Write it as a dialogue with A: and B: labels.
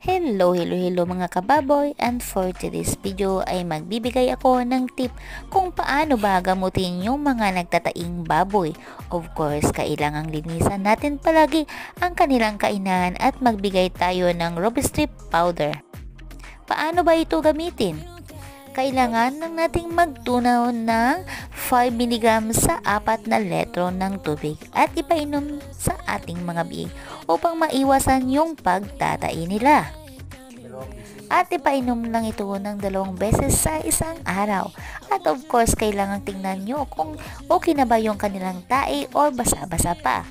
A: Hello mga kababoy, and for today's video ay magbibigay ako ng tip kung paano ba gamutin yung mga nagtataing baboy. Of course, kailangang linisan natin palagi ang kanilang kainan at magbigay tayo ng Robistrip powder. Paano ba ito gamitin? Kailangan lang nating magtunaw ng 5 mg sa 4 na litro ng tubig at ipainom sa ating mga biig upang maiwasan yung pagtatai nila. At ipainom lang ito ng 2 beses sa isang araw. At of course, kailangan tingnan nyo kung okay na ba yung kanilang tae or basa-basa pa.